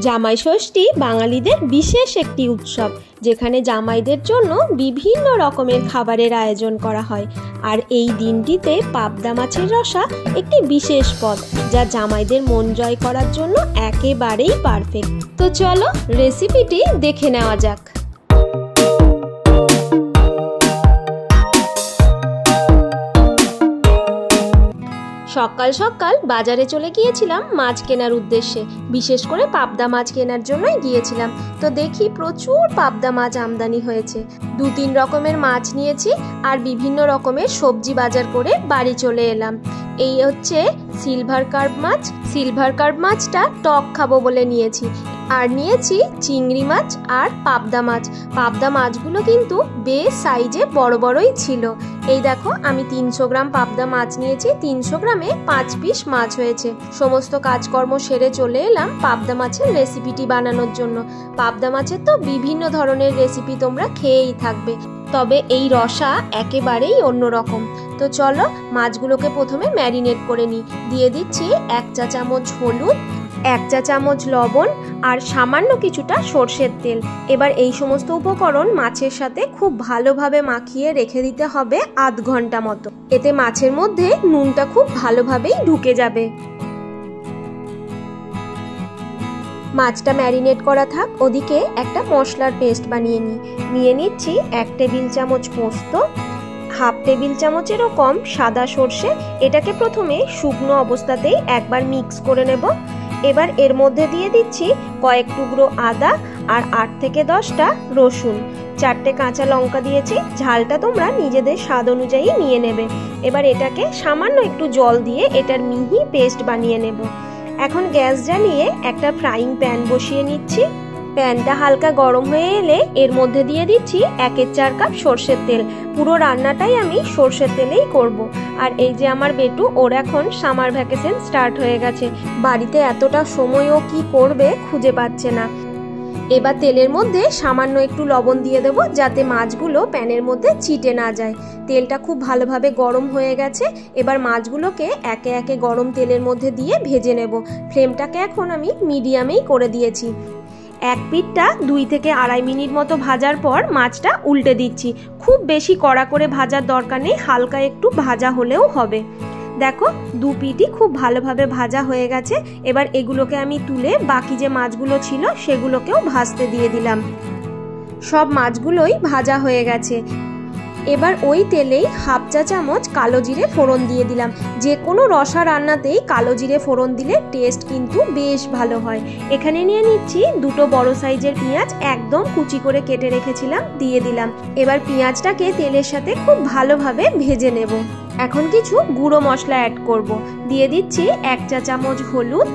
জামাই ষষ্ঠী বাঙালিদের বিশেষ একটি উৎসব, যেখানে জামাইদের জন্য বিভিন্ন রকমের খাবারের আয়োজন করা হয়। আর এই দিনটিতে পাবদা মাছের রসা একটি বিশেষ পদ, যা জামাইদের মন জয় করার জন্য একেবারেই পারফেক্ট। তো চলো রেসিপিটি দেখে নেওয়া যাক। সকাল সকাল বাজারে চলে গিয়েছিলাম মাছ কেনার উদ্দেশ্যে, বিশেষ করে পাবদা মাছ কেনার জন্যই গিয়েছিলাম। তো দেখি প্রচুর পাবদা মাছ আমদানি হয়েছে। 2-3 রকমের মাছ নিয়েছি আর বিভিন্ন রকমের সবজি বাজার করে বাড়ি চলে এলাম। এই হচ্ছে সিলভার কার্প মাছ। সিলভার কার্প মাছটা টক খাবো বলে নিয়েছি। আর নিয়েছি চিংড়ি মাছ আর পাবদা মাছ। পাবদা মাছগুলো কিন্তু বেশ সাইজে বড় বড়ই ছিল। এই দেখো, আমি 300 গ্রাম পাবদা মাছ নিয়েছি। 300 গ্রামে 5 পিস মাছ হয়েছে। সমস্ত কাজকর্ম সেরে চলে এলাম পাবদা মাছের রেসিপিটি বানানোর জন্য। পাবদা মাছের তো বিভিন্ন ধরনের রেসিপি তোমরা খেয়েই থাকবে, তবে এই রসা একেবারেই অন্যরকম। তো চলো মাছগুলোকে প্রথমে ম্যারিনেট করে নিই। দিয়ে দিচ্ছি 1 চা চামচ হলুদ, 1 চা চামচ লবণ আর সামান্য কিছুটা সর্ষের তেল। এবার এই সমস্ত উপকরণ মাছের সাথে খুব ভালোভাবে মাখিয়ে রেখে দিতে হবে আধ ঘন্টা মতো। এতে মাছের মধ্যে নুনটা খুব ভালোভাবেই ঢুকে যাবে। মাছটা ম্যারিনেট করা থাক, ওদিকে একটা মশলার পেস্ট বানিয়ে নিয়ে নিচ্ছি 1 টেবিল চামচ পোস্ত, 1/2 টেবিল চামচেরও কম সাদা সর্ষে। এটাকে প্রথমে শুকনো অবস্থাতেই একবার মিক্স করে নেব। এবার এর মধ্যে দিয়ে দিচ্ছি কয়েক টুকরো আদা আর 8 থেকে 10টা রসুন, 4টে কাঁচা লঙ্কা দিয়েছি। ঝালটা তোমরা নিজেদের স্বাদ অনুযায়ী নিয়ে নেবে। এবার এটাকে সামান্য একটু জল দিয়ে এটার মিহি পেস্ট বানিয়ে নেব। এখন গ্যাস জ্বালিয়ে একটা ফ্রাইং প্যান বসিয়ে নিচ্ছি। প্যানটা হালকা গরম হয়ে এলে এর মধ্যে দিয়ে দিচ্ছি 1/4 কাপ সর্ষের তেল। পুরো রান্নাটাই আমি সর্ষের তেলেই করব। আর এই যে আমার বেটু, ওর এখন সামার ভ্যাকেশন স্টার্ট হয়ে গেছে। বাড়িতে এতটা সময়ও কি করবে খুঁজে পাচ্ছে না। এবার তেলের মধ্যে সামান্য একটু লবণ দিয়ে দেবো, যাতে মাছগুলো প্যানের মধ্যে চিটে না যায়। তেলটা খুব ভালোভাবে গরম হয়ে গেছে। এবার মাছগুলোকে একে একে গরম তেলের মধ্যে দিয়ে ভেজে নেব। ফ্লেমটাকে এখন আমি মিডিয়ামেই করে দিয়েছি। এক পিঠটা 2 থেকে 2.5 মিনিট মতো ভাজার পর মাছটা উল্টে দিচ্ছি। খুব বেশি কড়া করে ভাজার দরকার নেই, হালকা একটু ভাজা হলেও হবে। দেখো, 2 পিঠই খুব ভালোভাবে ভাজা হয়ে গেছে। এবার এগুলোকে আমি তুলে বাকি যে মাছগুলো ছিল সেগুলোকেও ভাজতে দিয়ে দিলাম। সব মাছগুলোই ভাজা হয়ে গেছে। এবার ওই তেলেই 1/2 চা চামচ কালো জিরে ফোড়ন দিয়ে দিলাম। যে কোনো রসা রান্নাতেই কালো জিরে ফোড়ন দিলে টেস্ট কিন্তু বেশ ভালো হয়। এখানে নিয়ে নিচ্ছি 2টো বড় সাইজের পেঁয়াজ, একদম কুচি করে কেটে রেখেছিলাম, দিয়ে দিলাম। এবার পেঁয়াজটাকে তেলের সাথে খুব ভালোভাবে ভেজে নেব। এখন কিছু গুঁড়ো মশলা অ্যাড করব। দিয়ে দিচ্ছি 1 চা চামচ হলুদ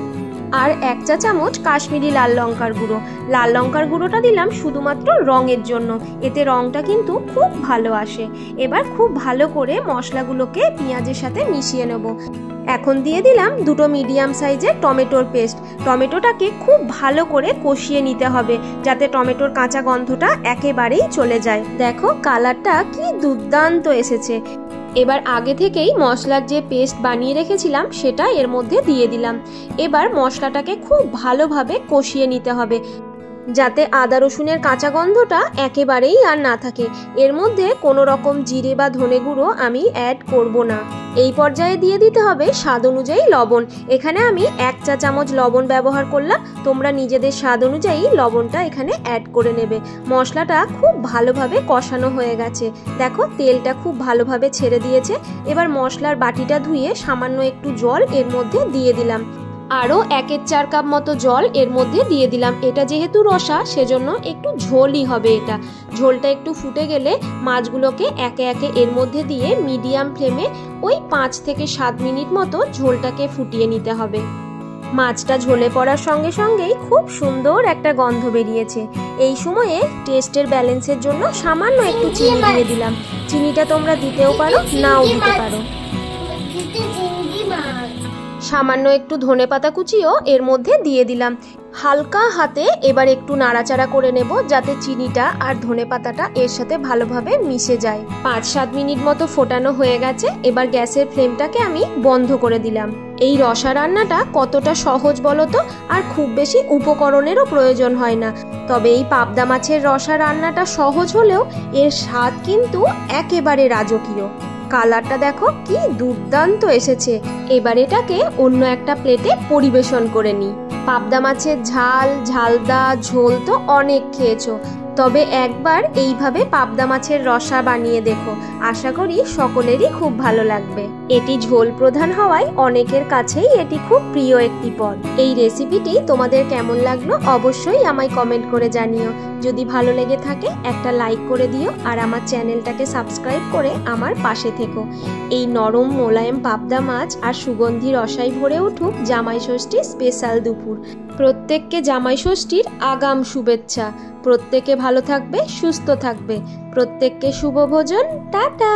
আর 1 চা চামচ কাশ্মীরি লাল লঙ্কার গুঁড়ো। লাল লঙ্কার গুঁড়োটা দিলাম শুধুমাত্র রঙের জন্য, এতে রঙটা কিন্তু খুব ভালো আসে। এবার খুব ভালো করে মশলাগুলোকে পেঁয়াজের সাথে মিশিয়ে নেব। এখন দিয়ে দিলাম 2টো মিডিয়াম সাইজের টমেটোর পেস্ট। টমেটোটাকে খুব ভালো করে কষিয়ে নিতে হবে, যাতে টমেটোর কাঁচা গন্ধটা একেবারেই চলে যায়। দেখো কালারটা কি দুর্দান্ত এসেছে। এবার আগে থেকেই মশলার যে পেস্ট বানিয়ে রেখেছিলাম সেটা এর মধ্যে দিয়ে দিলাম। এবার মশলাটাকে খুব ভালোভাবে কষিয়ে নিতে হবে, যাতে আদা রসুনের কাঁচা গন্ধটা একেবারেই আর না থাকে। এর মধ্যে কোনো রকম জিরে বা ধনে গুঁড়ো আমি অ্যাড করব না। এই পর্যায়ে দিয়ে দিতে হবে স্বাদ অনুযায়ী লবণ। এখানে আমি 1 চা চামচ লবণ ব্যবহার করলাম। তোমরা নিজেদের স্বাদ অনুযায়ী লবণটা এখানে অ্যাড করে নেবে। মশলাটা খুব ভালোভাবে কষানো হয়ে গেছে। দেখো তেলটা খুব ভালোভাবে ছেড়ে দিয়েছে। এবার মশলার বাটিটা ধুয়ে সামান্য একটু জল এর মধ্যে দিয়ে দিলাম। আরও 1/4 কাপ মতো জল এর মধ্যে দিয়ে দিলাম। এটা যেহেতু রসা, সেজন্য একটু ঝোলই হবে এটা। ঝোলটা একটু ফুটে গেলে মাছগুলোকে একে একে এর মধ্যে দিয়ে মিডিয়াম ফ্লেমে ওই 5 থেকে 7 মিনিট মতো ঝোলটাকে ফুটিয়ে নিতে হবে। মাছটা ঝোলে পড়ার সঙ্গে সঙ্গেই খুব সুন্দর একটা গন্ধ বেরিয়েছে। এই সময়ে টেস্টের ব্যালেন্সের জন্য সামান্য একটু চিনি দিয়ে দিলাম। চিনিটা তোমরা দিতেও পারো, নাও দিতে পারো। সামান্য একটু ধনেপাতা কুচিও এর মধ্যে দিয়ে দিলাম। হালকা হাতে এবার একটু নাড়াচাড়া করে নেব, যাতে চিনিটা আর ধনেপাতাটা এর সাথে ভালোভাবে মিশে যায়। 5-7 মিনিট মতো ফোটানো হয়ে গেছে। এবার গ্যাসের ফ্লেমটাকে আমি বন্ধ করে দিলাম। এই রসা রান্নাটা কতটা সহজ বলো তো, আর খুব বেশি উপকরণেরও প্রয়োজন হয় না। তবে এই পাবদা মাছের রসা রান্নাটা সহজ হলেও এর স্বাদ কিন্তু একেবারে রাজকীয়। কালারটা দেখো কি দুর্দান্ত এসেছে। এবার এটাকে অন্য একটা প্লেটে পরিবেশন করে নিই। পাবদা মাছের ঝাল, ঝালদা, ঝোল তো অনেক খেয়েছো, তবে একবার এইভাবে পাবদা মাছের রসা বানিয়ে দেখো, আশা করি সকলেরই খুব ভালো লাগবে। এটি ঝোল প্রধান হওয়ায় অনেকের কাছেই এটি খুব প্রিয় একটি পদ। এই রেসিপিটি তোমাদের কেমন লাগলো অবশ্যই আমায় কমেন্ট করে জানিও। যদি ভালো লেগে থাকে একটা লাইক করে দিও, আর আমার চ্যানেলটাকে সাবস্ক্রাইব করে আমার পাশে থেকো। এই নরম মোলায়েম পাবদা মাছ আর সুগন্ধি রসায় ভরে উঠুক জামাই ষষ্ঠীর স্পেশাল দুপুর। প্রত্যেককে জামাই ষষ্ঠীর আগাম শুভেচ্ছা। প্রত্যেকে ভালো থাকবে, সুস্থ থাকবে। প্রত্যেককে শুভ ভোজন। টাটা।